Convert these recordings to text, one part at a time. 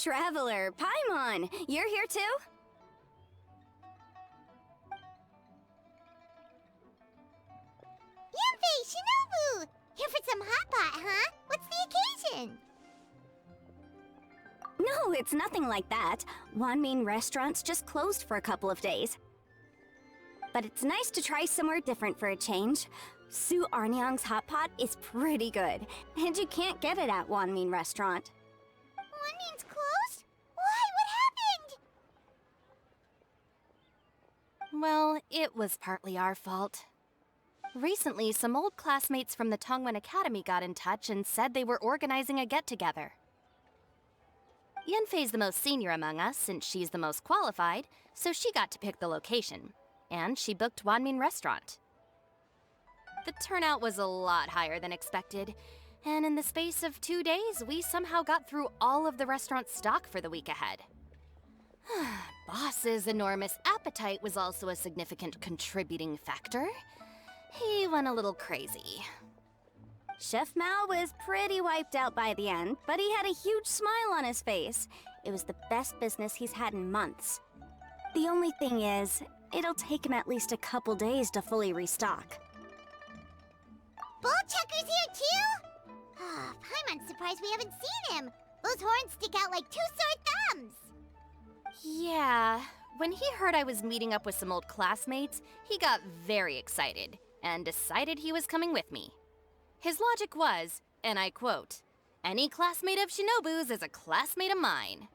Traveler, Pаймon, you're here too? Yanfei, Shinobu! Here for some hot pot, huh? What's the occasion? No, it's nothing like that. Wanmin restaurant's just closed for a couple of days. But it's nice to try somewhere different for a change. Su Arnyang's hot pot is pretty good, and you can't get it at Wanmin restaurant. Wanmin's closed? Why? What happened? Well, it was partly our fault. Recently, some old classmates from the Tongwen Academy got in touch and said they were organizing a get-together. Yanfei's the most senior among us, since she's the most qualified, so she got to pick the location. And she booked Wanmin Restaurant. The turnout was a lot higher than expected, and in the space of 2 days, we somehow got through all of the restaurant's stock for the week ahead. Boss's enormous appetite was also a significant contributing factor. He went a little crazy. Chef Mao was pretty wiped out by the end, but he had a huge smile on his face. It was the best business he's had in months. The only thing is, it'll take him at least a couple days to fully restock. Bullchucker's here too? Ah, Paimon's surprised we haven't seen him. Those horns stick out like two sore thumbs. Yeah, when he heard I was meeting up with some old classmates, he got very excited and decided he was coming with me. His logic was, and I quote, "Any classmate of Shinobu's is a classmate of mine."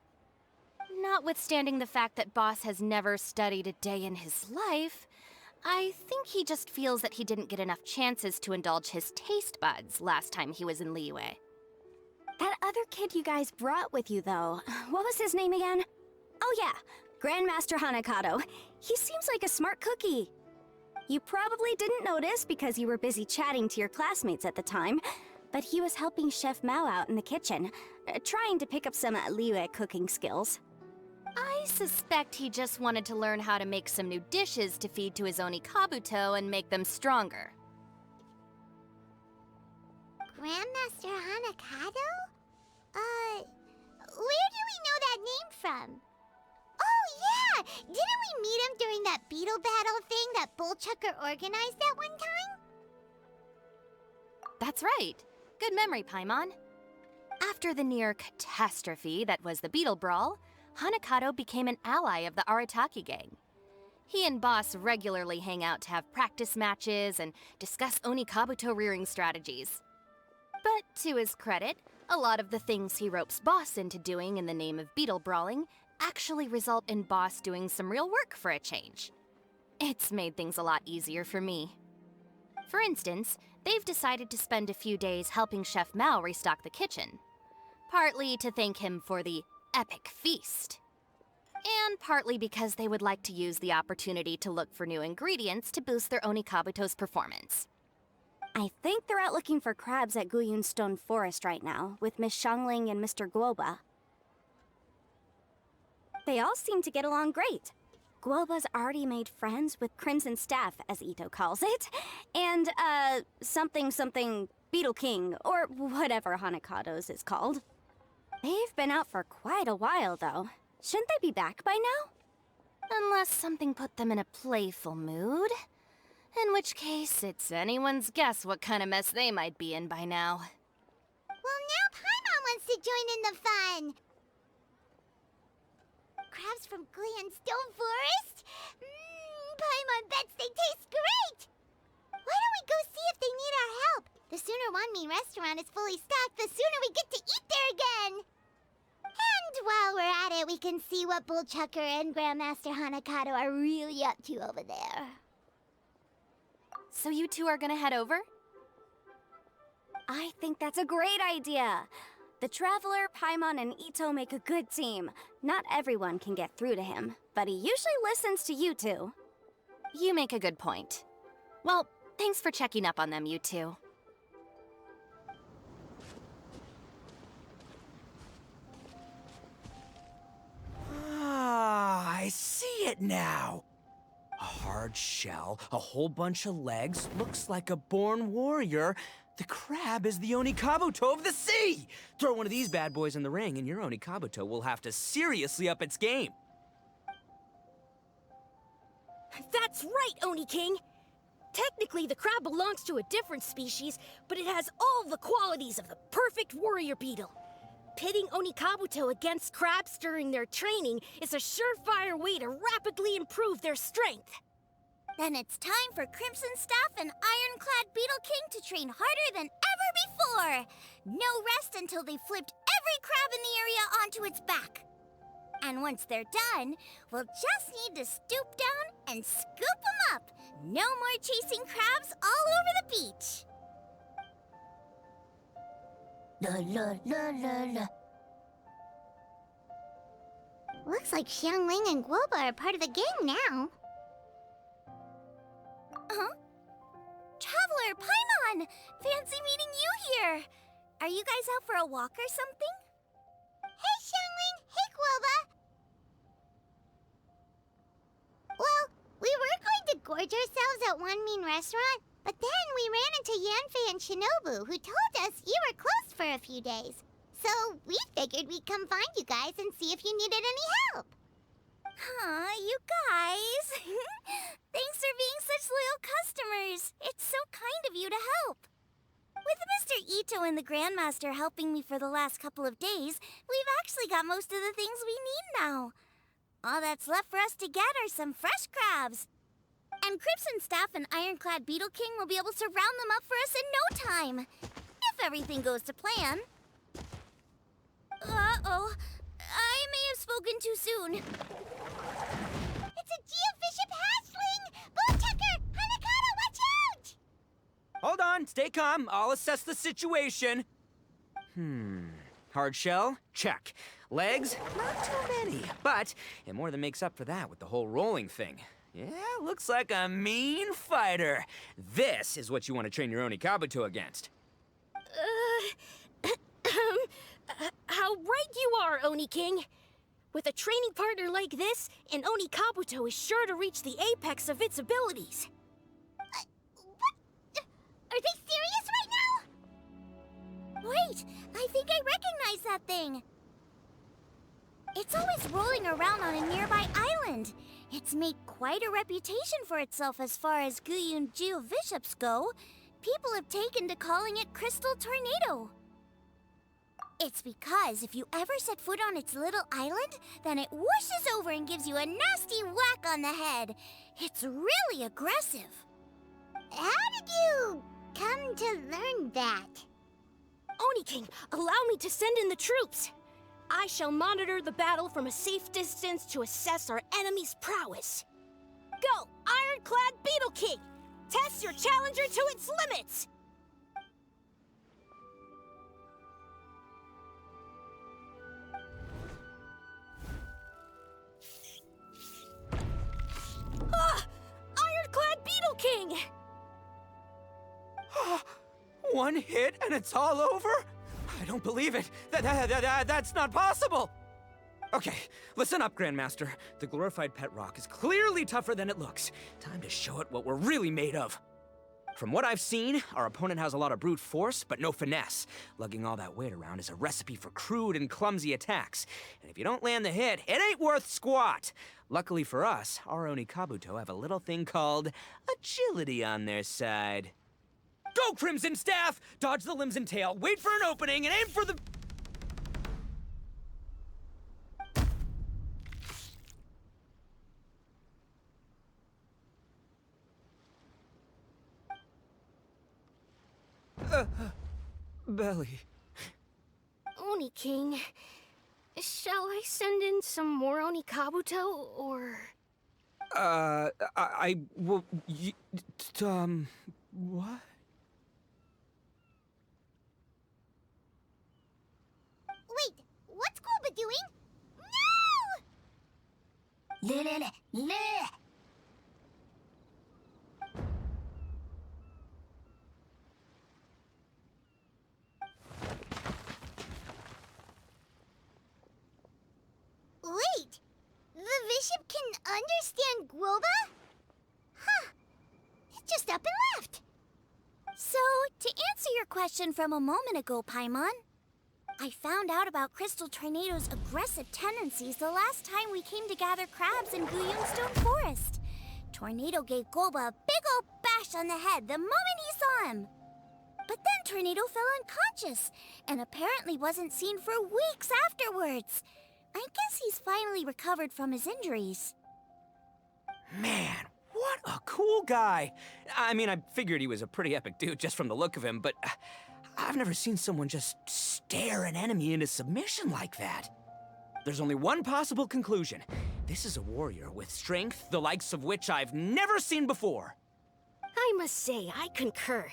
Notwithstanding the fact that Boss has never studied a day in his life, I think he just feels that he didn't get enough chances to indulge his taste buds last time he was in Liyue. That other kid you guys brought with you, though, what was his name again? Oh yeah, Grandmaster Hanakado. He seems like a smart cookie. You probably didn't notice because you were busy chatting to your classmates at the time, but he was helping Chef Mao out in the kitchen, trying to pick up some Liyue cooking skills. I suspect he just wanted to learn how to make some new dishes to feed to his Onikabuto and make them stronger. Grandmaster Hanakado? Where do we know that name from? Oh, yeah! Didn't we meet him during that beetle battle thing that Bullchucker organized that one time? That's right. Good memory, Paimon. After the near catastrophe that was the Beetle Brawl, Hanakado became an ally of the Arataki gang. He and Boss regularly hang out to have practice matches and discuss Onikabuto rearing strategies. But to his credit, a lot of the things he ropes Boss into doing in the name of beetle brawling actually result in Boss doing some real work for a change. It's made things a lot easier for me. For instance, they've decided to spend a few days helping Chef Mao restock the kitchen. Partly to thank him for the epic feast. And partly because they would like to use the opportunity to look for new ingredients to boost their Onikabuto's performance. I think they're out looking for crabs at Guyun Stone Forest right now, with Miss Shangling and Mr. Guoba. They all seem to get along great. Guoba's already made friends with Crimson Staff, as Itto calls it, and, something Beetle King, or whatever Hanakado's is called. They've been out for quite a while, though. Shouldn't they be back by now? Unless something put them in a playful mood. In which case, it's anyone's guess what kind of mess they might be in by now. Well, now Paimon wants to join in the fun! Crabs from Guyun Stone Forest? Paimon bets they taste great! Why don't we go see if they need our help? The sooner Wanmin restaurant is fully stocked, the sooner we get to eat there again! And while we're at it, we can see what Bullchucker and Grandmaster Hanakado are really up to over there. So you two are gonna head over? I think that's a great idea. The Traveler, Paimon, and Itto make a good team. Not everyone can get through to him, but he usually listens to you two. You make a good point. Well, thanks for checking up on them, you two. Ah, I see it now. A hard shell, a whole bunch of legs, looks like a born warrior. The crab is the Onikabuto of the sea! Throw one of these bad boys in the ring and your Onikabuto will have to seriously up its game. That's right, Oni King! Technically, the crab belongs to a different species, but it has all the qualities of the perfect warrior beetle. Pitting Onikabuto against crabs during their training is a surefire way to rapidly improve their strength. Then it's time for Crimson Staff and Ironclad Beetle King to train harder than ever before. No rest until they've flipped every crab in the area onto its back. And once they're done, we'll just need to stoop down and scoop them up. No more chasing crabs all over the beach. La la la la la. Looks like Xiangling and Guoba are part of the gang now. Huh? Traveler, Paimon! Fancy meeting you here! Are you guys out for a walk or something? Hey, Xiangling! Hey, Guoba! Well, we were going to gorge ourselves at one mean restaurant, but then we ran into Yanfei and Shinobu, who told us you were closed for a few days. So we figured we'd come find you guys and see if you needed any help. Aw, you guys! Thanks for being such loyal customers. It's so kind of you to help. With Mr. Itto and the Grandmaster helping me for the last couple of days, we've actually got most of the things we need now. All that's left for us to get are some fresh crabs. And Crimson Staff and Ironclad Beetle King will be able to round them up for us in no time. If everything goes to plan. Uh-oh. I may have spoken too soon. It's a geofiship hatchling! Bullchucker! Hanakata, watch out! Hold on, stay calm. I'll assess the situation. Hard shell? Check. Legs? Not too many. But it more than makes up for that with the whole rolling thing. Yeah, looks like a mean fighter. This is what you want to train your Onikabuto against. How right you are, Oni King! With a training partner like this, an Onikabuto is sure to reach the apex of its abilities. What? Are they serious right now? Wait, I think I recognize that thing. It's always rolling around on a nearby island. It's made quite a reputation for itself as far as Guyun geoviships go. People have taken to calling it Crystal Tornado. It's because if you ever set foot on its little island, then it whooshes over and gives you a nasty whack on the head. It's really aggressive. How did you come to learn that? Oni King, allow me to send in the troops. I shall monitor the battle from a safe distance to assess our enemy's prowess. Go, Ironclad Beetle King! Test your challenger to its limits! Ironclad Beetle King! One hit and it's all over? I don't believe it. That's not possible. Okay, listen up, Grandmaster. The glorified pet rock is clearly tougher than it looks. Time to show it what we're really made of. From what I've seen, our opponent has a lot of brute force, but no finesse. Lugging all that weight around is a recipe for crude and clumsy attacks. And if you don't land the hit, it ain't worth squat. Luckily for us, our Onikabuto have a little thing called agility on their side. Go, Crimson Staff! Dodge the limbs and tail, wait for an opening, and aim for the... belly. Oni King, shall I send in some more Onikabuto, or... what? Wait, what's Guoba doing? No! Wait, the bishop can understand Guoba? Huh, it just up and left. So, to answer your question from a moment ago, Paimon, I found out about Crystal Tornado's aggressive tendencies the last time we came to gather crabs in Guyungstone Forest. Tornado gave Golba a big old bash on the head the moment he saw him. But then Tornado fell unconscious, and apparently wasn't seen for weeks afterwards. I guess he's finally recovered from his injuries. Man, what a cool guy. I mean, I figured he was a pretty epic dude just from the look of him, but I've never seen someone just stare an enemy into submission like that. There's only one possible conclusion. This is a warrior with strength, the likes of which I've never seen before. I must say, I concur.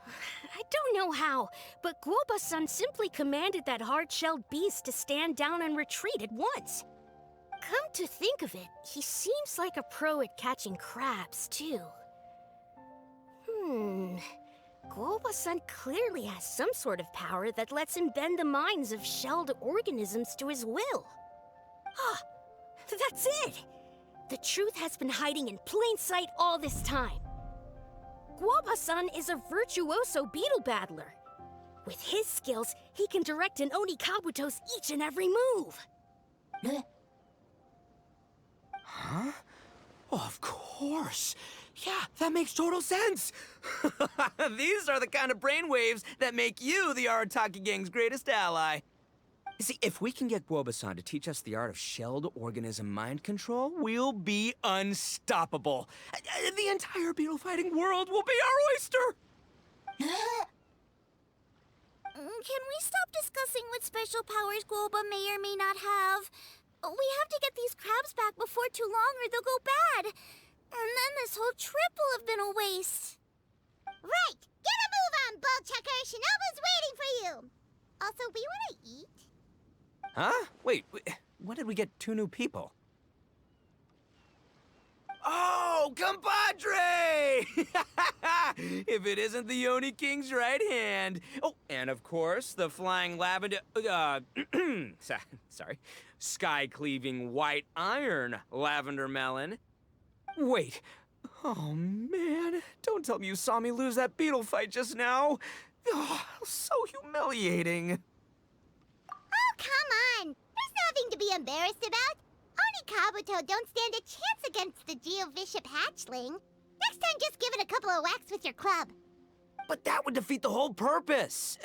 I don't know how, but Guoba-san simply commanded that hard-shelled beast to stand down and retreat at once. Come to think of it, he seems like a pro at catching crabs, too. Guoba-san clearly has some sort of power that lets him bend the minds of shelled organisms to his will. Ah, that's it! The truth has been hiding in plain sight all this time. Guoba-san is a virtuoso beetle battler. With his skills, he can direct an Oni Kabuto's each and every move. Huh? Oh, of course. Yeah, that makes total sense. These are the kind of brainwaves that make you the Arataki gang's greatest ally. You see, if we can get Guoba-san to teach us the art of shelled organism mind control, we'll be unstoppable. The entire beetle fighting world will be our oyster. Can we stop discussing what special powers Guoba may or may not have? We have to get these crabs back before too long or they'll go bad. And then this whole trip will have been a waste. Right! Get a move on, Bullchucker! Shinobu's waiting for you! Also, we want to eat? Huh? Wait, when did we get 2 new people? Oh, compadre! If it isn't the Oni King's right hand. Oh, and of course, the flying lavender, sorry, sky-cleaving white iron lavender melon. Wait, oh man, don't tell me you saw me lose that beetle fight just now. Oh, so humiliating. Oh, come on! There's nothing to be embarrassed about. Oni Kabuto don't stand a chance against the Geovishap hatchling. Next time, just give it a couple of whacks with your club. But that would defeat the whole purpose.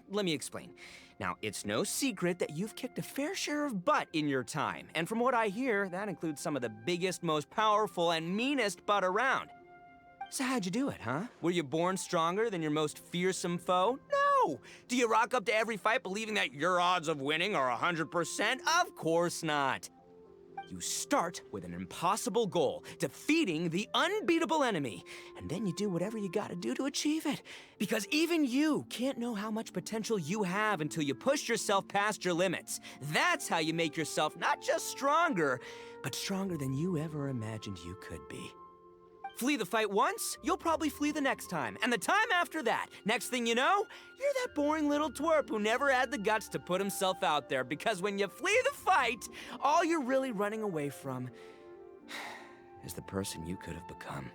Let me explain. Now, it's no secret that you've kicked a fair share of butt in your time. And from what I hear, that includes some of the biggest, most powerful, and meanest butt around. So how'd you do it, huh? Were you born stronger than your most fearsome foe? No! Do you rock up to every fight believing that your odds of winning are 100%? Of course not. You start with an impossible goal, defeating the unbeatable enemy. And then you do whatever you gotta do to achieve it. Because even you can't know how much potential you have until you push yourself past your limits. That's how you make yourself not just stronger, but stronger than you ever imagined you could be. Flee the fight once, you'll probably flee the next time. And the time after that, next thing you know, you're that boring little twerp who never had the guts to put himself out there. Because when you flee the fight, all you're really running away from is the person you could have become.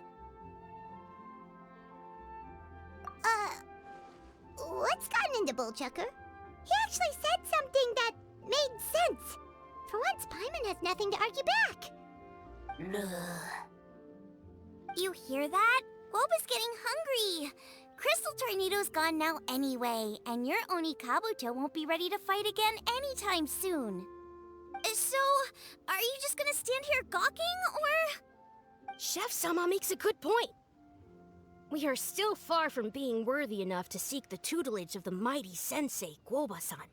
What's gotten into Bullchucker? He actually said something that made sense. For once, Paimon has nothing to argue back. You hear that? Guoba's getting hungry. Crystal Tornado's gone now anyway, and your Oni Kabuto won't be ready to fight again anytime soon. So, are you just gonna stand here gawking, or...? Chef-sama makes a good point. We are still far from being worthy enough to seek the tutelage of the mighty sensei, Guoba-san.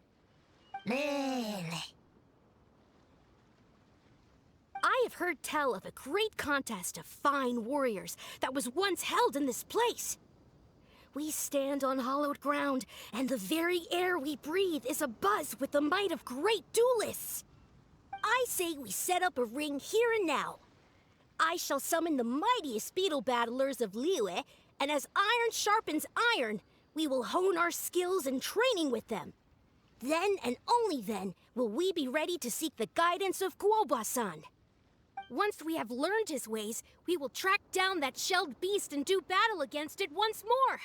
I have heard tell of a great contest of fine warriors that was once held in this place. We stand on hallowed ground, and the very air we breathe is abuzz with the might of great duelists. I say we set up a ring here and now. I shall summon the mightiest beetle battlers of Liyue, and as iron sharpens iron, we will hone our skills and training with them. Then and only then will we be ready to seek the guidance of Guoba-san. Once we have learned his ways, we will track down that shelled beast and do battle against it once more.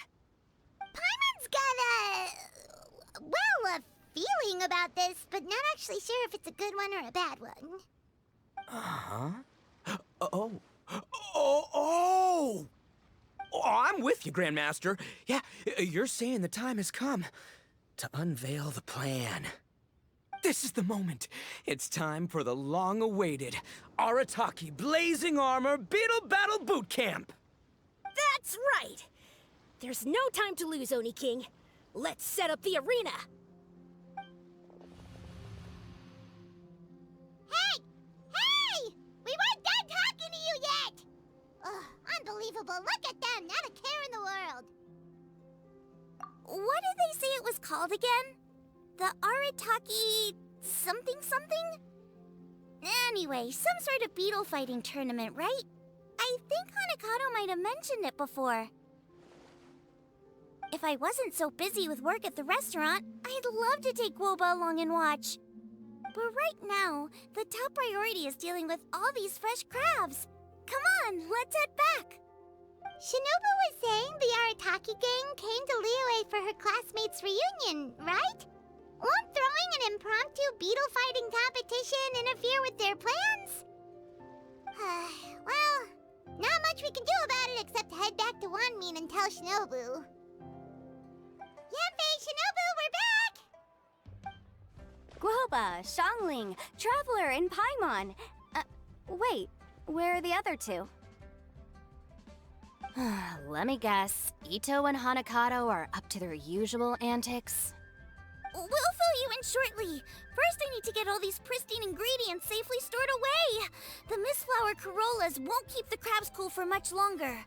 Paimon's got a feeling about this, but not actually sure if it's a good one or a bad one. Uh-huh. Oh, I'm with you, Grandmaster. Yeah, you're saying the time has come to unveil the plan. This is the moment. It's time for the long-awaited Arataki Blazing Armor Beetle Battle Boot Camp. That's right! There's no time to lose, Oni King. Let's set up the arena. Hey! Hey! We weren't done talking to you yet! Ugh, unbelievable. Look at them. Not a care in the world. What did they say it was called again? The Arataki something something? Anyway, some sort of beetle fighting tournament, right? I think Hanakato might have mentioned it before. If I wasn't so busy with work at the restaurant, I'd love to take Woba along and watch. But right now, the top priority is dealing with all these fresh crabs. Come on, let's head back. Shinobu was saying the Arataki gang came to Liyue for her classmates' reunion, right? Won't throwing an impromptu beetle fighting competition interfere with their plans? Well, not much we can do about it except head back to Wanmin and tell Shinobu. Yanfei, Shinobu, we're back! Guoba, Xiangling, Traveler, and Paimon. Wait, where are the other two? Let me guess. Itto and Hanakato are up to their usual antics. We'll fill you in shortly. First, I need to get all these pristine ingredients safely stored away. The mistflower corollas won't keep the crabs cool for much longer.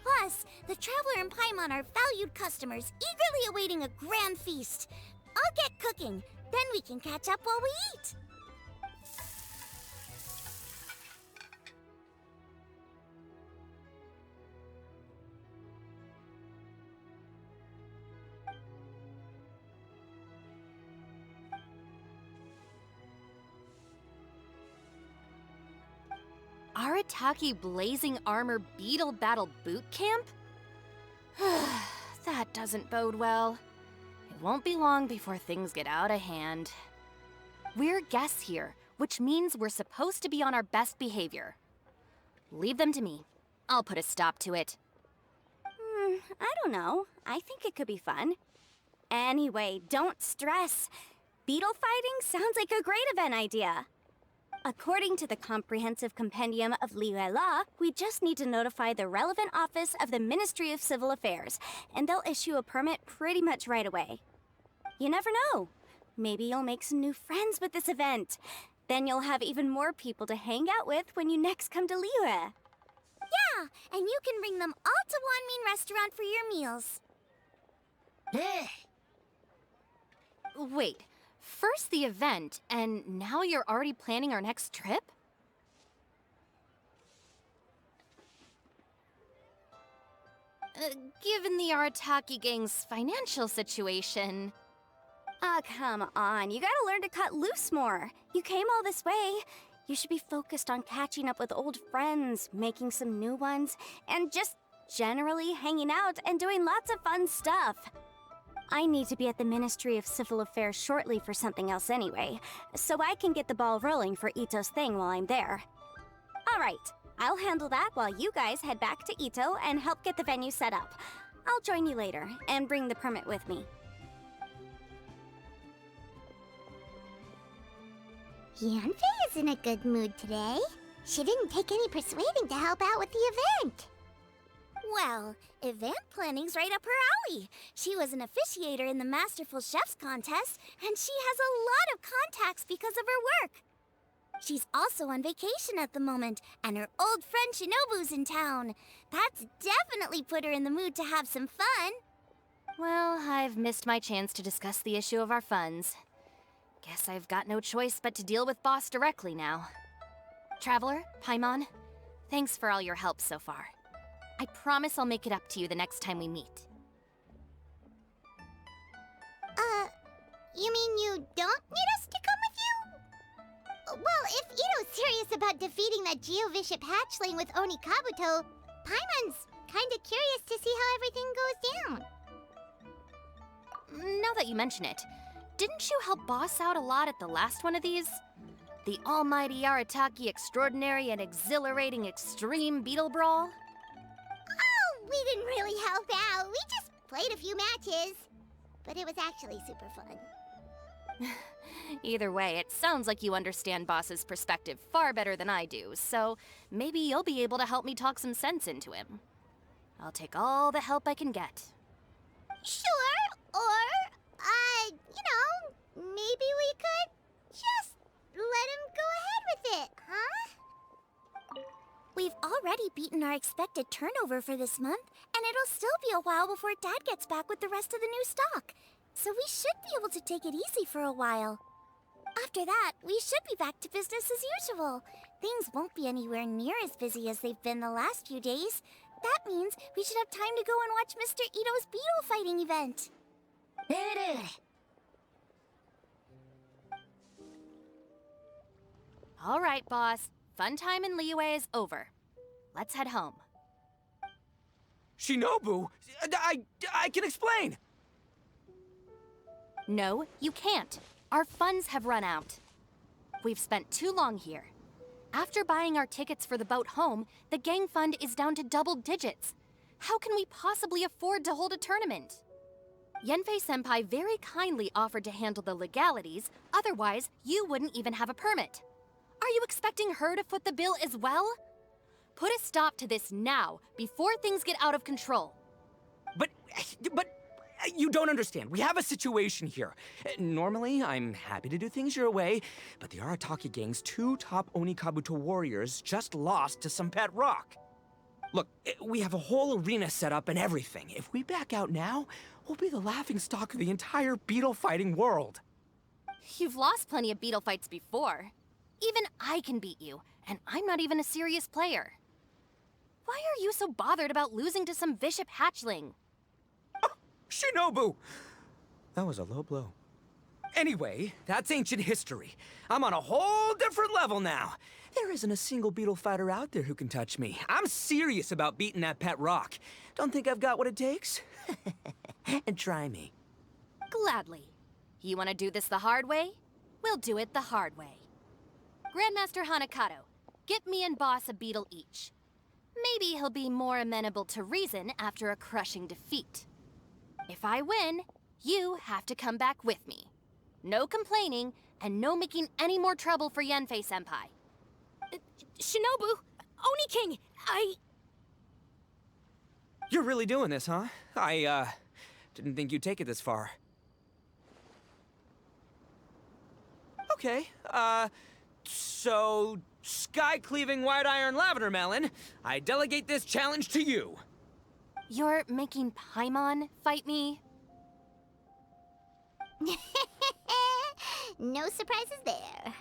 Plus, the Traveler and Paimon are valued customers, eagerly awaiting a grand feast. I'll get cooking, then we can catch up while we eat. Arataki Blazing Armor Beetle Battle Boot Camp? That doesn't bode well. It won't be long before things get out of hand. We're guests here, which means we're supposed to be on our best behavior. Leave them to me. I'll put a stop to it. I don't know. I think it could be fun. Anyway, don't stress. Beetle fighting sounds like a great event idea. According to the Comprehensive Compendium of Liyue Law, we just need to notify the relevant office of the Ministry of Civil Affairs, and they'll issue a permit pretty much right away. You never know. Maybe you'll make some new friends with this event. Then you'll have even more people to hang out with when you next come to Liyue. Yeah, and you can bring them all to Wanmin Restaurant for your meals. Wait, first the event, and now you're already planning our next trip? Given the Arataki gang's financial situation... Ah, come on. You gotta learn to cut loose more. You came all this way. You should be focused on catching up with old friends, making some new ones, and just generally hanging out and doing lots of fun stuff. I need to be at the Ministry of Civil Affairs shortly for something else anyway, so I can get the ball rolling for Itto's thing while I'm there. All right, I'll handle that while you guys head back to Itto and help get the venue set up. I'll join you later and bring the permit with me. Yanfei is in a good mood today. She didn't take any persuading to help out with the event. Well, event planning's right up her alley. She was an officiator in the Masterful Chefs contest, and she has a lot of contacts because of her work. She's also on vacation at the moment, and her old friend Shinobu's in town. That's definitely put her in the mood to have some fun. Well, I've missed my chance to discuss the issue of our funds. Guess I've got no choice but to deal with Boss directly now. Traveler, Paimon, thanks for all your help so far. I promise I'll make it up to you the next time we meet. You mean you don't need us to come with you? Well, if Itto's serious about defeating that Geovishap hatchling with Oni Kabuto, Paimon's kinda curious to see how everything goes down. Now that you mention it, didn't you help boss out a lot at the last one of these? The almighty Arataki extraordinary and exhilarating extreme beetle brawl? Oh, we didn't really help out. We just played a few matches. But it was actually super fun. Either way, it sounds like you understand Boss's perspective far better than I do, so maybe you'll be able to help me talk some sense into him. I'll take all the help I can get. Sure, or, maybe we could just let him go ahead with it, huh? We've already beaten our expected turnover for this month, and it'll still be a while before Dad gets back with the rest of the new stock. So we should be able to take it easy for a while. After that, we should be back to business as usual. Things won't be anywhere near as busy as they've been the last few days. That means we should have time to go and watch Mr. Ito's beetle fighting event. All right, boss. Fun time in Liyue is over. Let's head home. Shinobu, I can explain. No, you can't. Our funds have run out. We've spent too long here. After buying our tickets for the boat home, the gang fund is down to double digits. How can we possibly afford to hold a tournament? Yenfei-senpai very kindly offered to handle the legalities, otherwise you wouldn't even have a permit. Are you expecting her to foot the bill as well? Put a stop to this now, before things get out of control. But you don't understand. We have a situation here. Normally, I'm happy to do things your way, but the Arataki gang's 2 top Onikabuto warriors just lost to some pet rock. Look, we have a whole arena set up and everything. If we back out now, we'll be the laughingstock of the entire beetle fighting world. You've lost plenty of beetle fights before. Even I can beat you, and I'm not even a serious player. Why are you so bothered about losing to some Vishap hatchling? Shinobu! That was a low blow. Anyway, that's ancient history. I'm on a whole different level now. There isn't a single beetle fighter out there who can touch me. I'm serious about beating that pet rock. Don't think I've got what it takes? And try me. Gladly. You want to do this the hard way? We'll do it the hard way. Grandmaster Hanakato, get me and Boss a beetle each. Maybe he'll be more amenable to reason after a crushing defeat. If I win, you have to come back with me. No complaining, and no making any more trouble for Yenfei-senpai. Shinobu! Oni King! You're really doing this, huh? I didn't think you'd take it this far. Okay, so, sky-cleaving white iron lavender melon, I delegate this challenge to you. You're making Pаймон fight me? No surprises there.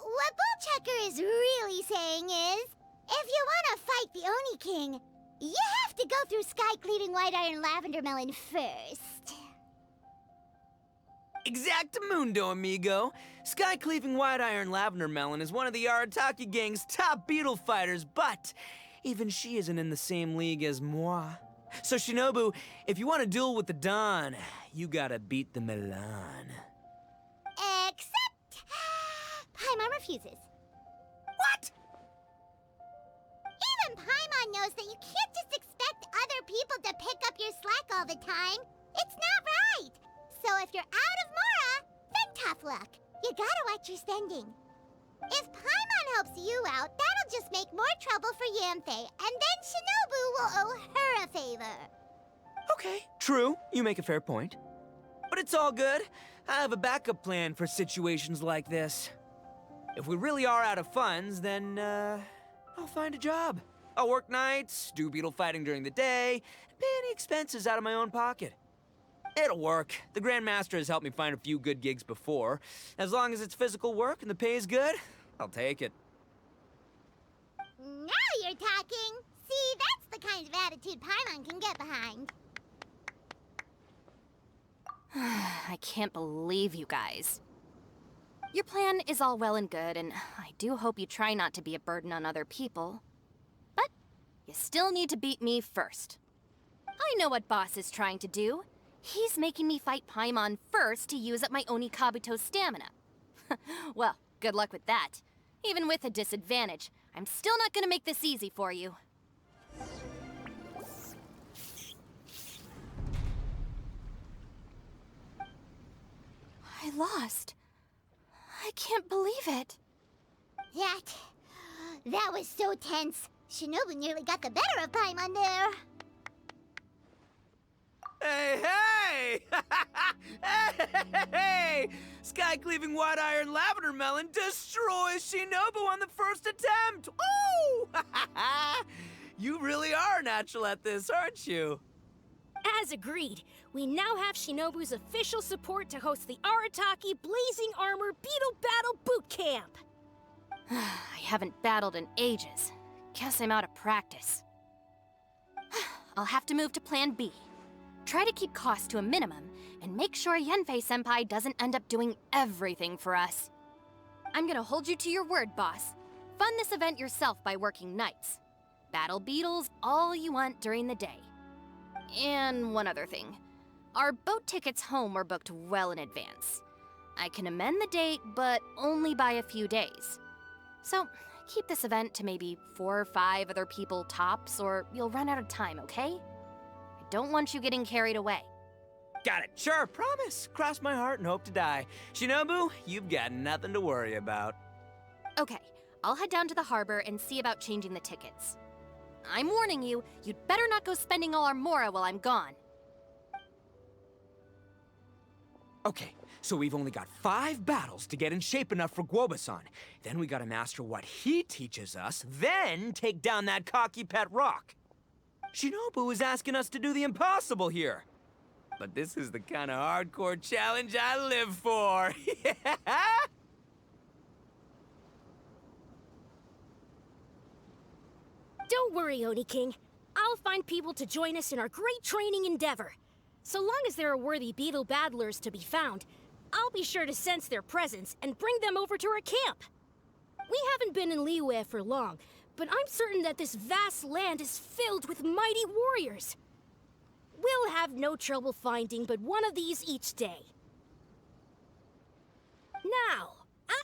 What Bullchucker is really saying is, if you want to fight the Oni King, you have to go through sky-cleaving white iron lavender melon first. Exactamundo, amigo. Sky-cleaving white iron lavender melon is one of the Arataki gang's top beetle fighters, but even she isn't in the same league as moi. So Shinobu, if you want to duel with the Don, you gotta beat the Milan. Except... Paimon refuses. What? Even Paimon knows that you can't just expect other people to pick up your slack all the time. It's not right. So if you're out of Mora, then tough luck. You gotta watch your spending. If Paimon helps you out, that'll just make more trouble for Yanfei, and then Shinobu will owe her a favor. Okay, true. You make a fair point. But it's all good. I have a backup plan for situations like this. If we really are out of funds, then, I'll find a job. I'll work nights, do beetle fighting during the day, and pay any expenses out of my own pocket. It'll work. The Grandmaster has helped me find a few good gigs before. As long as it's physical work and the pay is good, I'll take it. Now you're talking. See, that's the kind of attitude Paimon can get behind. I can't believe you guys. Your plan is all well and good, and I do hope you try not to be a burden on other people. But you still need to beat me first. I know what Boss is trying to do. He's making me fight Paimon first to use up my Oni Kabuto's stamina. Well, good luck with that. Even with a disadvantage, I'm still not gonna make this easy for you. I lost. I can't believe it. That was so tense. Shinobu nearly got the better of Paimon there. Hey! Hey! Sky-cleaving white iron lavender melon destroys Shinobu on the first attempt! Woo! You really are natural at this, aren't you? As agreed, we now have Shinobu's official support to host the Arataki Blazing Armor Beetle Battle Boot Camp. I haven't battled in ages. Guess I'm out of practice. I'll have to move to Plan B. Try to keep costs to a minimum, and make sure Yanfei-senpai doesn't end up doing everything for us. I'm gonna hold you to your word, boss. Fund this event yourself by working nights. Battle beetles all you want during the day. And one other thing. Our boat tickets home were booked well in advance. I can amend the date, but only by a few days. So, keep this event to maybe 4 or 5 other people tops, or you'll run out of time, okay? I don't want you getting carried away. Got it. Sure, promise. Cross my heart and hope to die. Shinobu, you've got nothing to worry about. Okay, I'll head down to the harbor and see about changing the tickets. I'm warning you, you'd better not go spending all our mora while I'm gone. Okay, so we've only got 5 battles to get in shape enough for Guoba-san. Then we gotta master what he teaches us, then take down that cocky pet rock. Shinobu is asking us to do the impossible here. But this is the kind of hardcore challenge I live for. Don't worry, Oni King. I'll find people to join us in our great training endeavor. So long as there are worthy beetle battlers to be found, I'll be sure to sense their presence and bring them over to our camp. We haven't been in Liyue for long, but I'm certain that this vast land is filled with mighty warriors. We'll have no trouble finding but one of these each day. Now,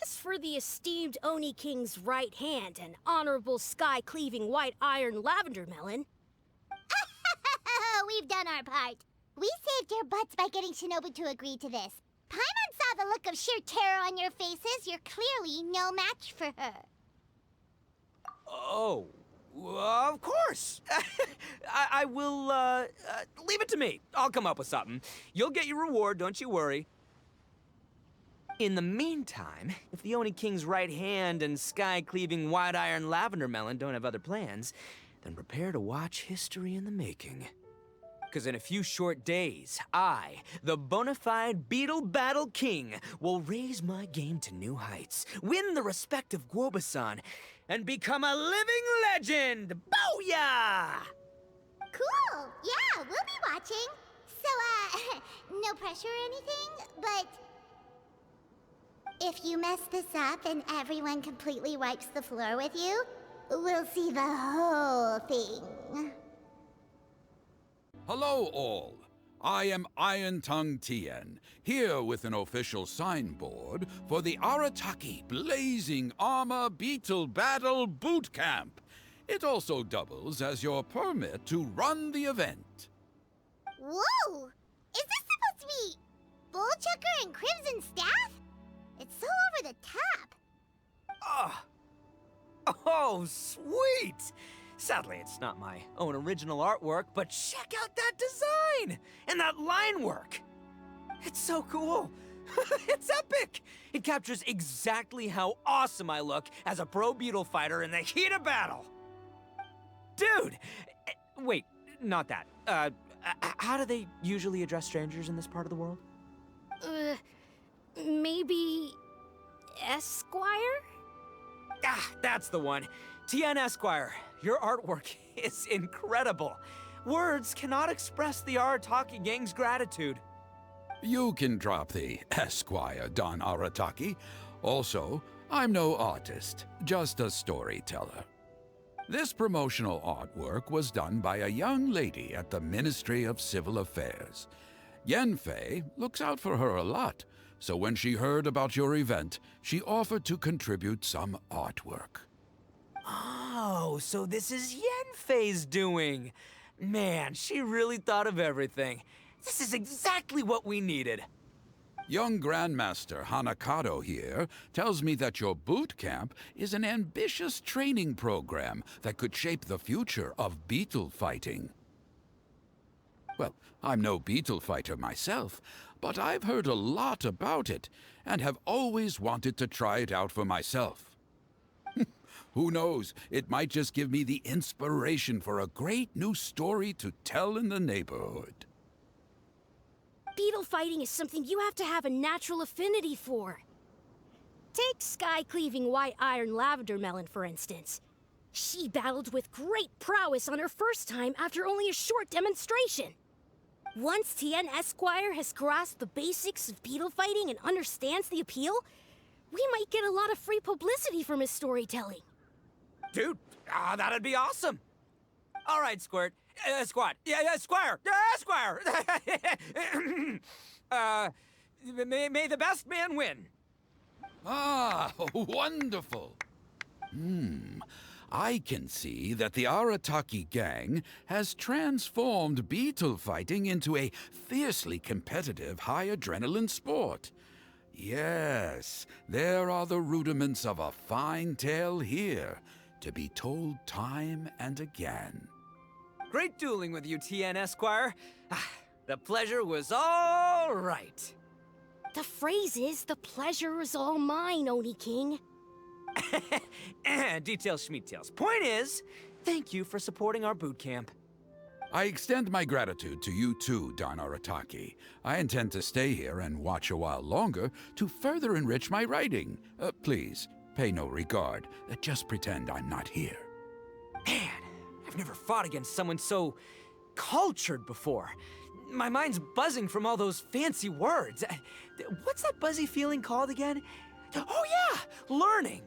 as for the esteemed Oni King's right hand and honorable sky-cleaving white iron lavender melon... We've done our part. We saved your butts by getting Shinobu to agree to this. Paimon saw the look of sheer terror on your faces. You're clearly no match for her. Oh, of course. I will, leave it to me. I'll come up with something. You'll get your reward, don't you worry. In the meantime, if the Oni King's right hand and sky-cleaving white iron lavender melon don't have other plans, then prepare to watch history in the making. Because in a few short days, I, the bona fide Beetle Battle King, will raise my game to new heights, win the respect of Guoba-san, and become a living legend! Booyah! Cool. Yeah, we'll be watching. So, no pressure or anything, but... if you mess this up and everyone completely wipes the floor with you, we'll see the whole thing. Hello all, I am Iron Tongue Tien, here with an official signboard for the Arataki Blazing Armor Beetle Battle Boot Camp. It also doubles as your permit to run the event. Whoa! Is this supposed to be Bullchucker and Crimson Staff? It's so over the top. Oh, sweet! Sadly, it's not my own original artwork, but check out that design! And that line work! It's so cool! It's epic! It captures exactly how awesome I look as a pro beetle fighter in the heat of battle! Dude! Wait, not that. How do they usually address strangers in this part of the world? Maybe... Esquire? Ah, that's the one. Tien Esquire, your artwork is incredible. Words cannot express the Arataki gang's gratitude. You can drop the Esquire, Don Arataki. Also, I'm no artist, just a storyteller. This promotional artwork was done by a young lady at the Ministry of Civil Affairs. Yenfei looks out for her a lot, so when she heard about your event, she offered to contribute some artwork. Oh, so this is Yenfei's doing. Man, she really thought of everything. This is exactly what we needed. Young Grandmaster Hanakado here tells me that your boot camp is an ambitious training program that could shape the future of beetle fighting. Well, I'm no beetle fighter myself, but I've heard a lot about it and have always wanted to try it out for myself. Who knows, it might just give me the inspiration for a great new story to tell in the neighborhood. Beetle fighting is something you have to have a natural affinity for. Take sky-cleaving white iron lavender melon, for instance. She battled with great prowess on her first time after only a short demonstration. Once Tien Esquire has grasped the basics of beetle fighting and understands the appeal, we might get a lot of free publicity from his storytelling. Dude, that'd be awesome. All right, Squirt. Squad. Squire. Squire. May the best man win. Ah, wonderful. I can see that the Arataki gang has transformed beetle fighting into a fiercely competitive high adrenaline sport. Yes, there are the rudiments of a fine tale here, to be told time and again. Great dueling with you, Tien Esquire. The pleasure was all right. The phrase is, the pleasure is all mine, Oni King. Details schmeetails. Point is, thank you for supporting our boot camp. I extend my gratitude to you too, Don Arataki. I intend to stay here and watch a while longer to further enrich my writing. Please, pay no regard. Just pretend I'm not here. Man, I've never fought against someone so cultured before. My mind's buzzing from all those fancy words. What's that buzzy feeling called again? Oh yeah, learning.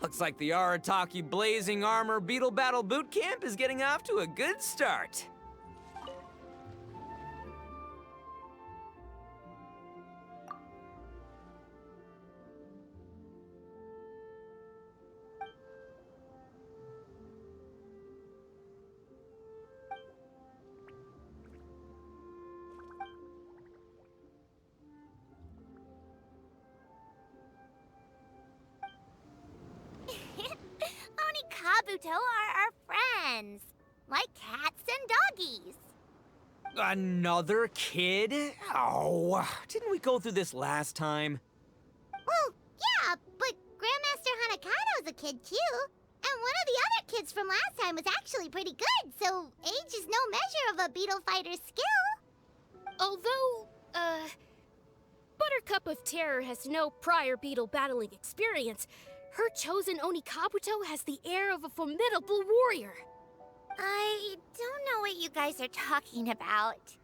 Looks like the Arataki Blazing Armor Beetle Battle Boot Camp is getting off to a good start. Kabuto are our friends, like cats and doggies. Another kid? Oh, didn't we go through this last time? Well, yeah, but Grandmaster Hanakado's a kid too. And one of the other kids from last time was actually pretty good, so age is no measure of a beetle fighter's skill. Although, Buttercup of Terror has no prior beetle battling experience, her chosen Oni Kabuto has the air of a formidable warrior. I don't know what you guys are talking about.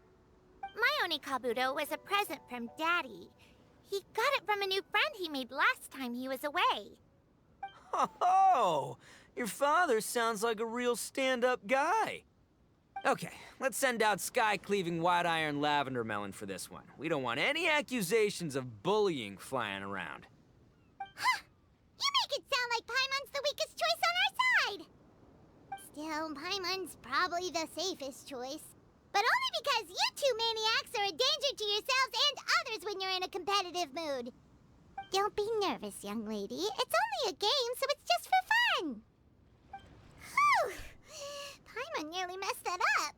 My Oni Kabuto was a present from Daddy. He got it from a new friend he made last time he was away. Oh, your father sounds like a real stand-up guy. Okay, let's send out sky-cleaving white iron lavender melon for this one. We don't want any accusations of bullying flying around. Huh! You make it sound like Paimon's the weakest choice on our side! Still, Paimon's probably the safest choice. But only because you two maniacs are a danger to yourselves and others when you're in a competitive mood. Don't be nervous, young lady. It's only a game, so it's just for fun. Whew! Paimon nearly messed that up.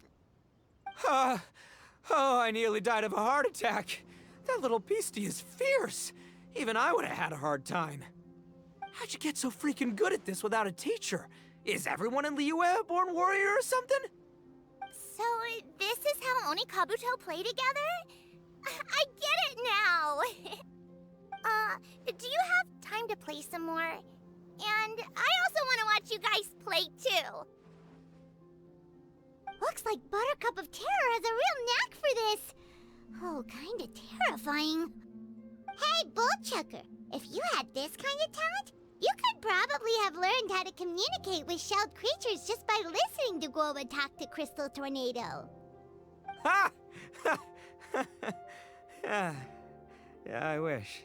Oh, I nearly died of a heart attack. That little beastie is fierce. Even I would have had a hard time. How'd you get so freaking good at this without a teacher? Is everyone in Liyue a born warrior or something? So, this is how Oni Kabuto play together? I get it now! Do you have time to play some more? And I also want to watch you guys play, too. Looks like Buttercup of Terror has a real knack for this. Oh, kinda terrifying. Hey, Bullchucker, If you had this kind of talent, you could probably have learned how to communicate with shelled creatures just by listening to Guoba talk to Crystal Tornado. Ha! Yeah, I wish.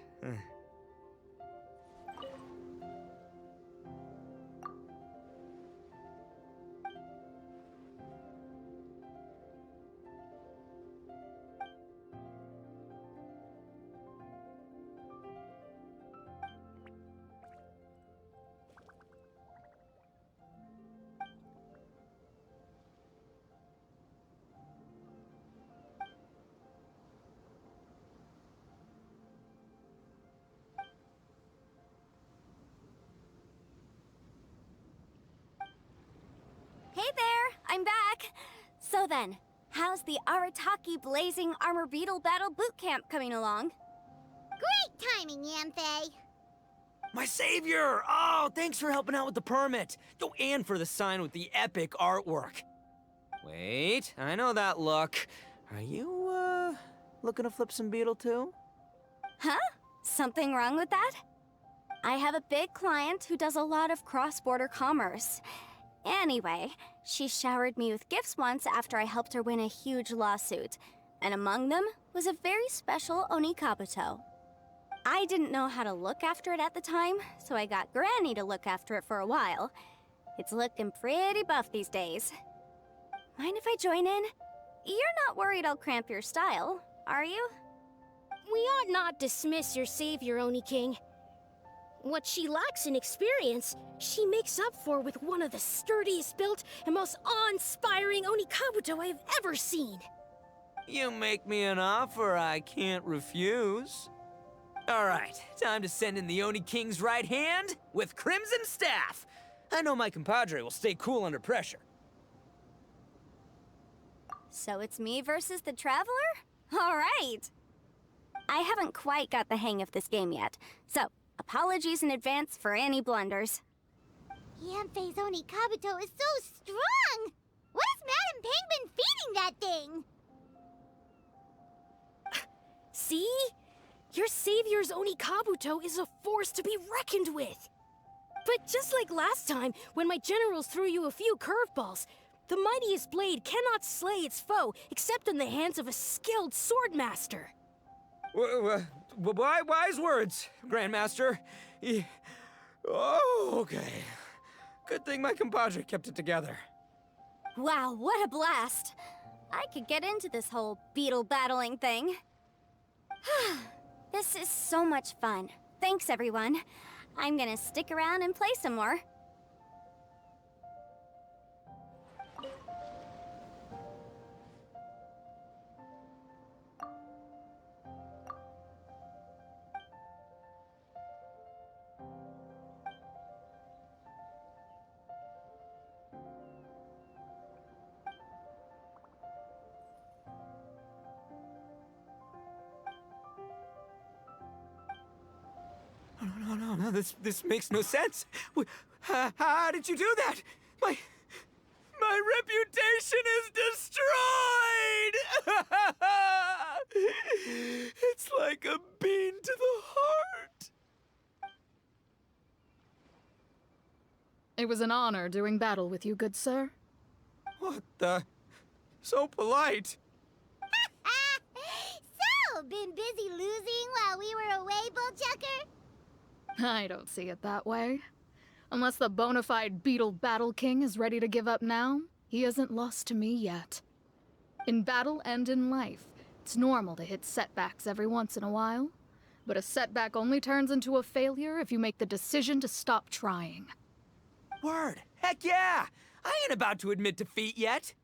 Hey there, I'm back. So then, how's the Arataki Blazing Armor Beetle Battle Boot Camp coming along? Great timing, Yanthe. My savior! Oh, thanks for helping out with the permit. Oh, and for the sign with the epic artwork. Wait, I know that look. Are you, looking to flip some beetle too? Huh? Something wrong with that? I have a big client who does a lot of cross-border commerce. Anyway, she showered me with gifts once after I helped her win a huge lawsuit, and among them was a very special Oni Kabuto. I didn't know how to look after it at the time, so I got Granny to look after it for a while. It's looking pretty buff these days. Mind if I join in? You're not worried I'll cramp your style, are you? We ought not dismiss your savior, Oni King. What she lacks in experience, she makes up for with one of the sturdiest built and most awe-inspiring Oni Kabuto I've ever seen. You make me an offer I can't refuse. All right, time to send in the Oni King's right hand with Crimson Staff. I know my compadre will stay cool under pressure. So it's me versus the Traveler? All right. I haven't quite got the hang of this game yet, so apologies in advance for any blunders. Yanfei's Oni Kabuto is so strong! What is Madame Penguin feeding that thing? See? Your savior's Oni Kabuto is a force to be reckoned with. But just like last time, when my generals threw you a few curveballs, the mightiest blade cannot slay its foe except in the hands of a skilled swordmaster. Wise words, Grandmaster. Oh, okay. Good thing my compadre kept it together. Wow, what a blast! I could get into this whole beetle battling thing. This is so much fun. Thanks, everyone. I'm gonna stick around and play some more. No, this makes no sense. How did you do that? My reputation is destroyed! It's like a bean to the heart. It was an honor doing battle with you, good sir. What the? So polite. So, been busy losing while we were away, Bullchucker? I don't see it that way. Unless the bona fide Beetle Battle King is ready to give up now, he hasn't lost to me yet. In battle and in life, it's normal to hit setbacks every once in a while. But a setback only turns into a failure if you make the decision to stop trying. Word. Heck yeah! I ain't about to admit defeat yet.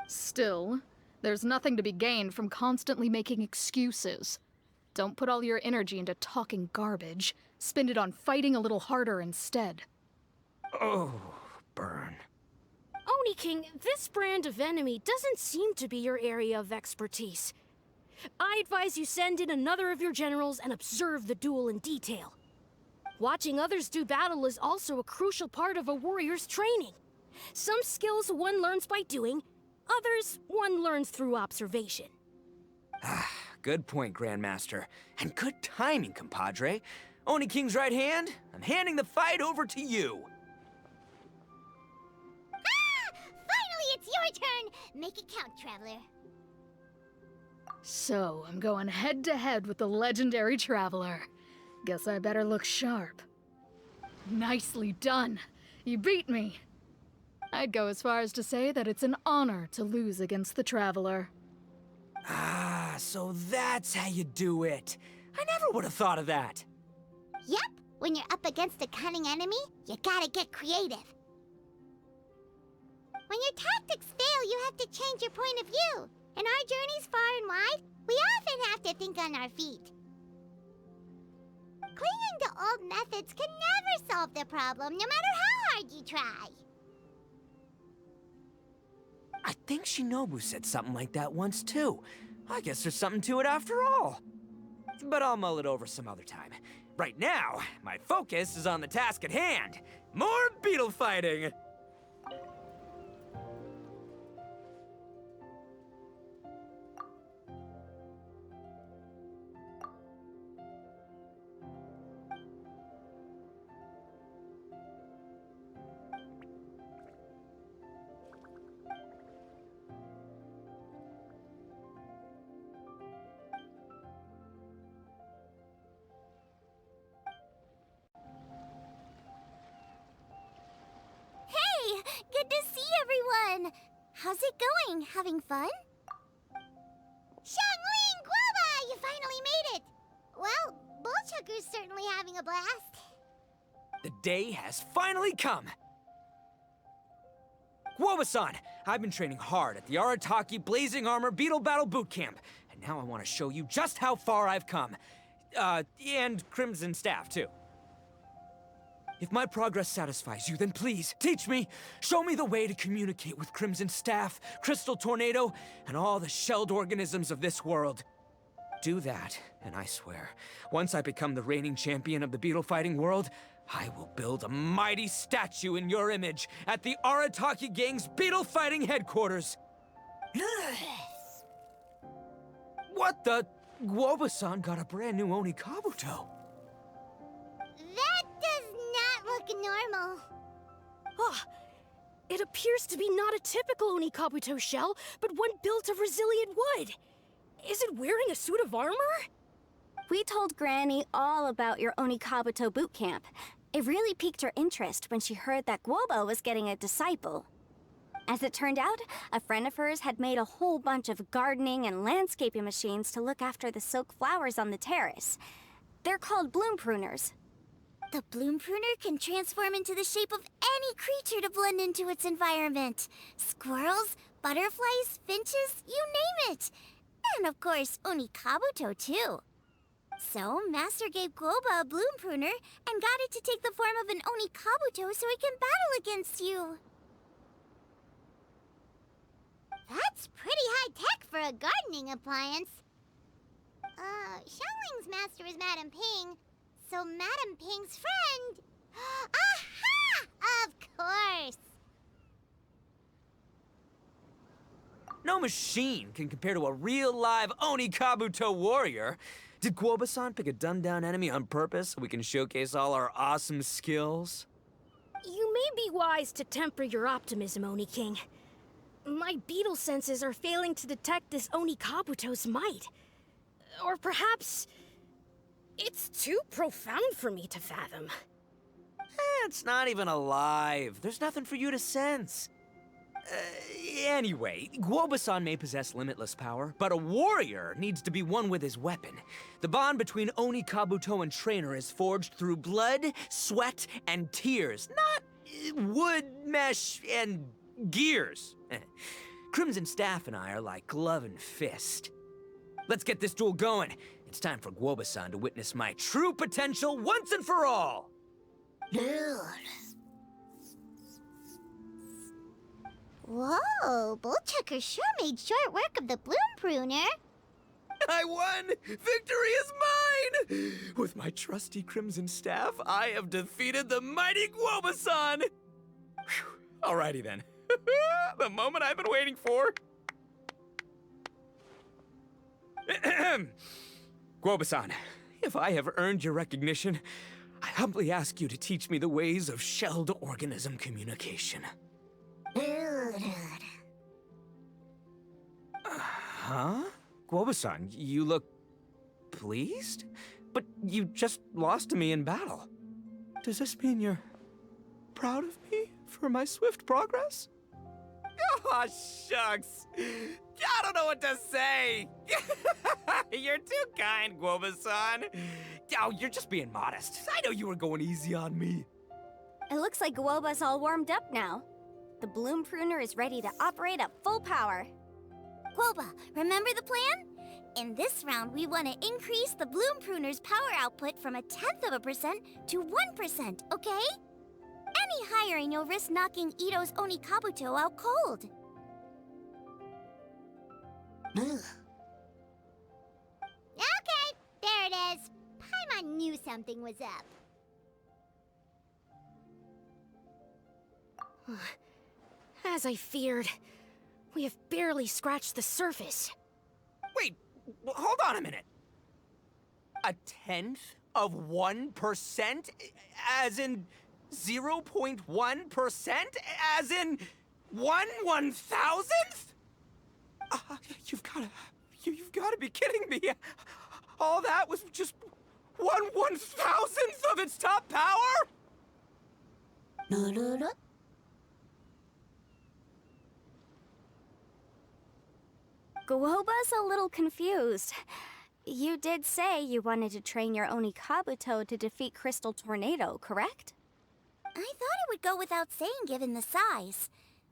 Still, there's nothing to be gained from constantly making excuses. Don't put all your energy into talking garbage. Spend it on fighting a little harder instead. Oh, burn. Oni King, this brand of enemy doesn't seem to be your area of expertise. I advise you send in another of your generals and observe the duel in detail. Watching others do battle is also a crucial part of a warrior's training. Some skills one learns by doing, others one learns through observation. Good point, Grandmaster. And good timing, compadre. Oni King's right hand, I'm handing the fight over to you. Ah! Finally, it's your turn! Make it count, Traveler. So, I'm going head-to-head with the legendary Traveler. Guess I better look sharp. Nicely done. You beat me. I'd go as far as to say that it's an honor to lose against the Traveler. Ah, so that's how you do it. I never would have thought of that. Yep, when you're up against a cunning enemy, you gotta get creative. When your tactics fail, you have to change your point of view. In our journeys far and wide, we often have to think on our feet. Clinging to old methods can never solve the problem, no matter how hard you try. I think Shinobu said something like that once, too. I guess there's something to it after all. But I'll mull it over some other time. Right now, my focus is on the task at hand. More beetle fighting! Good to see everyone! How's it going? Having fun? Xiangling Guoba! You finally made it! Well, Bullchucker's certainly having a blast. The day has finally come! Guoba-san, I've been training hard at the Arataki Blazing Armor Beetle Battle Boot Camp, and now I want to show you just how far I've come. And Crimson Staff, too. If my progress satisfies you, then please, teach me! Show me the way to communicate with Crimson Staff, Crystal Tornado, and all the shelled organisms of this world. Do that, and I swear, once I become the reigning champion of the beetle fighting world, I will build a mighty statue in your image at the Arataki Gang's beetle fighting headquarters. What the? Guoba-san got a brand new Oni Kabuto. That does not look normal. Oh, it appears to be not a typical Oni Kabuto shell, but one built of resilient wood. Is it wearing a suit of armor? We told Granny all about your Oni Kabuto boot camp. It really piqued her interest when she heard that Guoba was getting a disciple. As it turned out, a friend of hers had made a whole bunch of gardening and landscaping machines to look after the silk flowers on the terrace. They're called bloom pruners. The bloom pruner can transform into the shape of any creature to blend into its environment. Squirrels, butterflies, finches, you name it. And of course, Oni Kabuto too. So, Master gave Guoba a bloom pruner and got it to take the form of an Oni Kabuto so it can battle against you. That's pretty high-tech for a gardening appliance. Xiangling's master is Madame Ping, so Madame Ping's friend... Aha! Of course! No machine can compare to a real live Oni Kabuto warrior. Did Guoba-san pick a dumbed-down enemy on purpose so we can showcase all our awesome skills? You may be wise to temper your optimism, Oni King. My beetle senses are failing to detect this Oni Kabuto's might. Or perhaps... it's too profound for me to fathom. It's not even alive. There's nothing for you to sense. Anyway, Guoba-san may possess limitless power, but a warrior needs to be one with his weapon. The bond between Oni Kabuto and trainer is forged through blood, sweat, and tears, not wood, mesh, and gears. Crimson Staff and I are like glove and fist. Let's get this duel going. It's time for Guoba-san to witness my true potential once and for all. Whoa, Bullchucker sure made short work of the bloom pruner. I won! Victory is mine! With my trusty Crimson Staff, I have defeated the mighty Guoba-san! Whew. Alrighty then. The moment I've been waiting for. Guoba-san, if I have earned your recognition, I humbly ask you to teach me the ways of shelled organism communication. Huh? Guoba-san, you look pleased? But you just lost to me in battle. Does this mean you're proud of me for my swift progress? Oh, shucks. I don't know what to say. You're too kind, Guoba-san. Oh, you're just being modest. I know you were going easy on me. It looks like Guoba's all warmed up now. The bloom pruner is ready to operate at full power. Guoba, remember the plan? In this round, we want to increase the bloom pruner's power output from 0.1% to 1%, okay? Any higher and you'll risk knocking Itto's Onikabuto out cold. Okay, there it is. Paimon knew something was up. As I feared, we have barely scratched the surface. Wait, hold on a minute. 0.1%? As in 0.1%? As in 1/1000th? You've gotta be kidding me. All that was just 1/1000th of its top power? Guoba's a little confused. You did say you wanted to train your Onikabuto to defeat Crystal Tornado, correct? I thought it would go without saying given the size.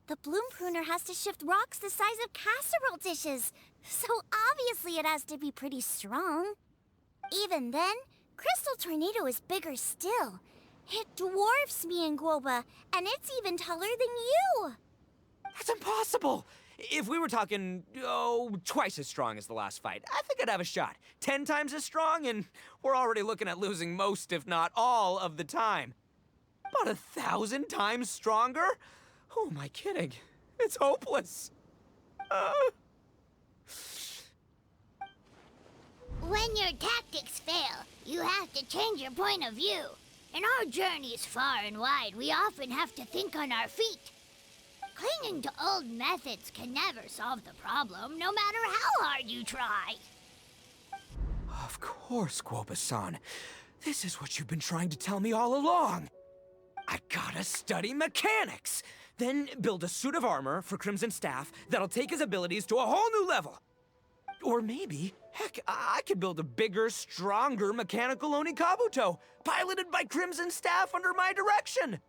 The bloom pruner has to shift rocks the size of casserole dishes, so obviously it has to be pretty strong. Even then, Crystal Tornado is bigger still. It dwarfs me and Guoba, and it's even taller than you. That's impossible! If we were talking, twice as strong as the last fight, I think I'd have a shot. 10 times as strong, and we're already looking at losing most, if not all, of the time. About 1,000 times stronger? Who am I kidding? It's hopeless. When your tactics fail, you have to change your point of view. In our journeys far and wide, we often have to think on our feet. Clinging to old methods can never solve the problem, no matter how hard you try. Of course, Guoba-san. This is what you've been trying to tell me all along. I gotta study mechanics, then build a suit of armor for Crimson Staff that'll take his abilities to a whole new level. Or maybe, heck, I could build a bigger, stronger mechanical Onikabuto, piloted by Crimson Staff under my direction.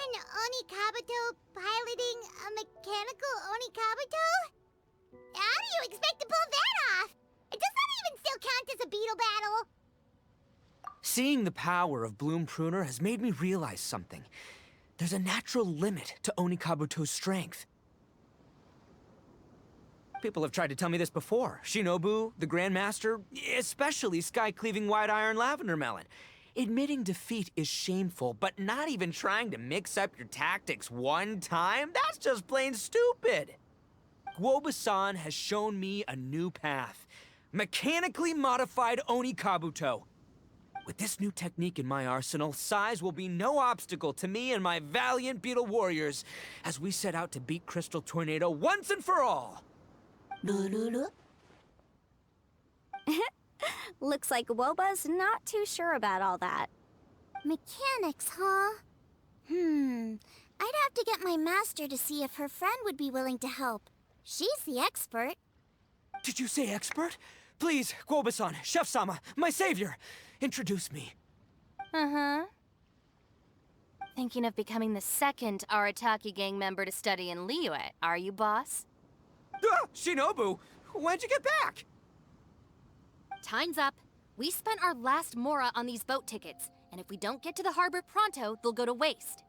An Onikabuto piloting a mechanical Onikabuto? How do you expect to pull that off? Does that even still count as a beetle battle? Seeing the power of Bloom Pruner has made me realize something. There's a natural limit to Onikabuto's strength. People have tried to tell me this before. Shinobu, the Grandmaster, especially Sky-Cleaving White Iron Lavender Melon. Admitting defeat is shameful, but not even trying to mix up your tactics one time? That's just plain stupid! Guoba-san has shown me a new path. Mechanically modified Onikabuto. With this new technique in my arsenal, size will be no obstacle to me and my valiant beetle warriors as we set out to beat Crystal Tornado once and for all! Looks like Guoba's not too sure about all that. Mechanics, huh? I'd have to get my master to see if her friend would be willing to help. She's the expert. Did you say expert? Please, Guoba-san, Chef-sama, my savior, introduce me. Uh-huh. Thinking of becoming the second Arataki gang member to study in Liyue, are you, boss? Shinobu, when'd you get back? Time's up. We spent our last mora on these boat tickets, and if we don't get to the harbor pronto, they'll go to waste.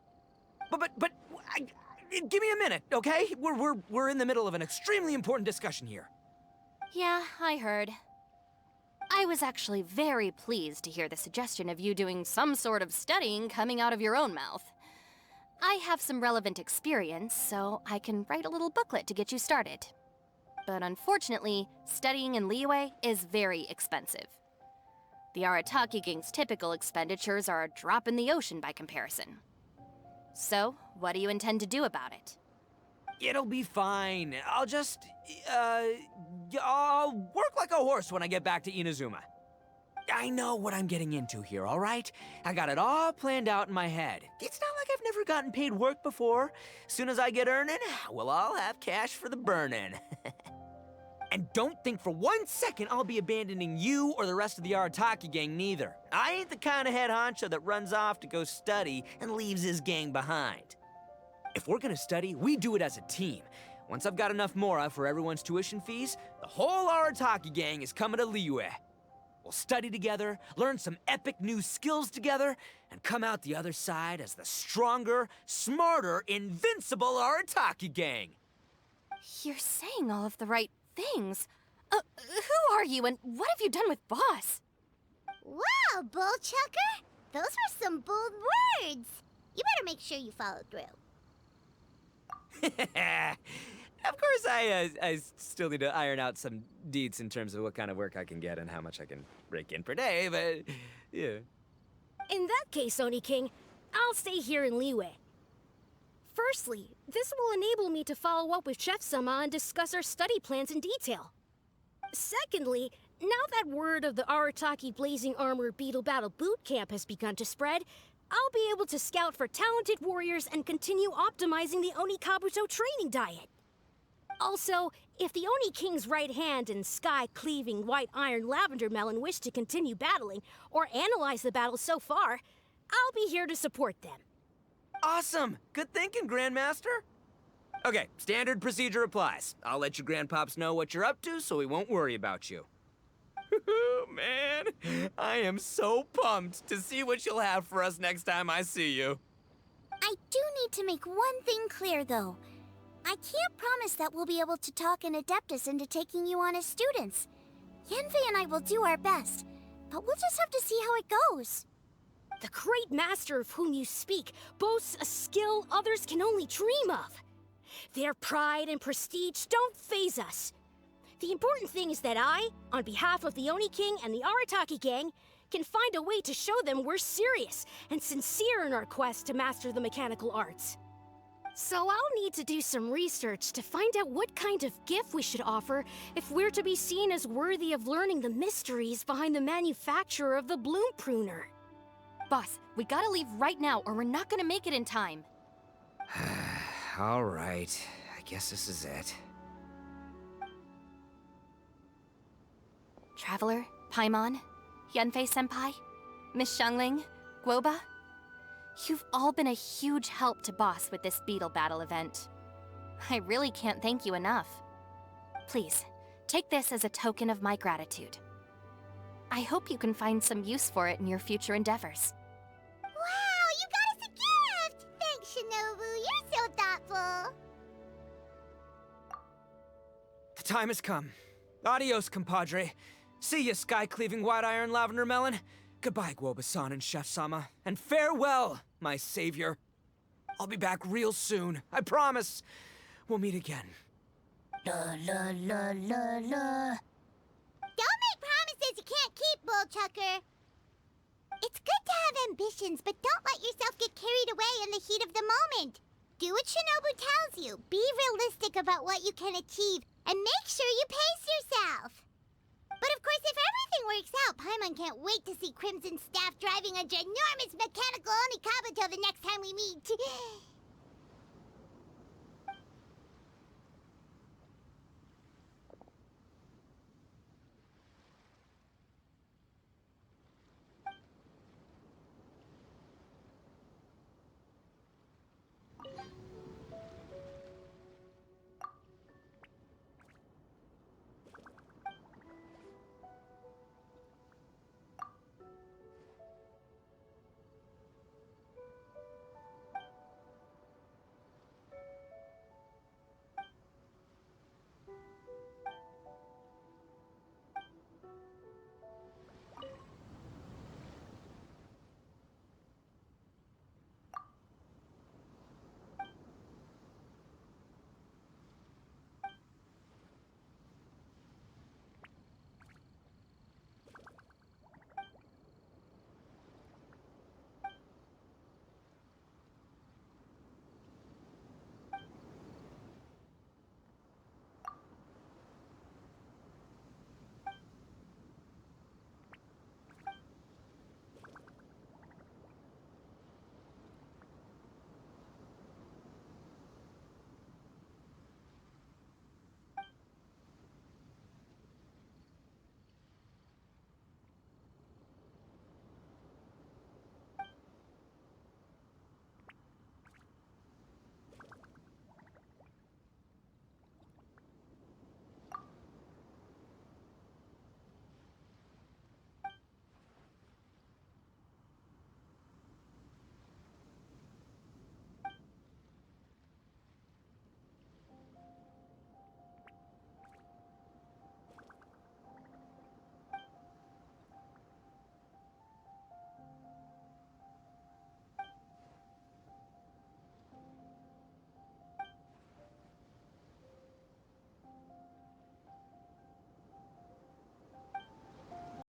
Give me a minute, okay? We're in the middle of an extremely important discussion here. Yeah, I heard. I was actually very pleased to hear the suggestion of you doing some sort of studying coming out of your own mouth. I have some relevant experience, so I can write a little booklet to get you started. but unfortunately, studying in Liyue is very expensive. The Arataki gang's typical expenditures are a drop in the ocean by comparison. So, what do you intend to do about it? It'll be fine. I'll work like a horse when I get back to Inazuma. I know what I'm getting into here, all right? I got it all planned out in my head. It's not like I've never gotten paid work before. Soon as I get earning, we'll all have cash for the burning. And don't think for 1 second I'll be abandoning you or the rest of the Arataki gang neither. I ain't the kind of head honcho that runs off to go study and leaves his gang behind. If we're gonna study, we do it as a team. Once I've got enough mora for everyone's tuition fees, the whole Arataki gang is coming to Liyue. We'll study together, learn some epic new skills together, and come out the other side as the stronger, smarter, invincible Arataki gang. You're saying all of the right things. Who are you and what have you done with Boss? Wow, Bullchucker! Those were some bold words! You better make sure you follow through. Of course, I still need to iron out some deets in terms of what kind of work I can get and how much I can rake in per day, but yeah. In that case, Oni King, I'll stay here in Liyue. Firstly, this will enable me to follow up with Chef-sama and discuss our study plans in detail. Secondly, now that word of the Arataki Blazing Armor Beetle Battle Boot Camp has begun to spread, I'll be able to scout for talented warriors and continue optimizing the Oni Kabuto training diet. Also, if the Oni King's right hand and sky-cleaving white iron lavender melon wish to continue battling or analyze the battle so far, I'll be here to support them. Awesome! Good thinking, Grandmaster! Okay, standard procedure applies. I'll let your grandpops know what you're up to so we won't worry about you. Man, I am so pumped to see what you'll have for us next time I see you. I do need to make one thing clear, though. I can't promise that we'll be able to talk an Adeptus into taking you on as students. Yanfei and I will do our best, but we'll just have to see how it goes. The great master of whom you speak boasts a skill others can only dream of. Their pride and prestige don't faze us. The important thing is that I, on behalf of the Oni King and the Arataki gang, can find a way to show them we're serious and sincere in our quest to master the mechanical arts. So I'll need to do some research to find out what kind of gift we should offer if we're to be seen as worthy of learning the mysteries behind the manufacture of the bloom pruner. Boss, we gotta leave right now or we're not gonna make it in time. All right, I guess this is it. Traveler, Paimon, Yanfei-senpai, Miss Xiangling, Guoba. You've all been a huge help to Boss with this beetle battle event. I really can't thank you enough. Please, take this as a token of my gratitude. I hope you can find some use for it in your future endeavors. Wow, you got us a gift! Thanks, Shinobu. You're so thoughtful. The time has come. Adios, compadre. See ya, sky-cleaving white iron lavender melon. Goodbye, Guoba-san and Chef-sama. And farewell, my savior. I'll be back real soon. I promise. We'll meet again. La la la la la. Don't make promises you can't keep, Bullchucker. It's good to have ambitions, but don't let yourself get carried away in the heat of the moment. Do what Shinobu tells you. Be realistic about what you can achieve, and make sure you pace yourself. But of course, if everything works out, Paimon can't wait to see Crimson Staff driving a ginormous mechanical Oni Kabuto the next time we meet.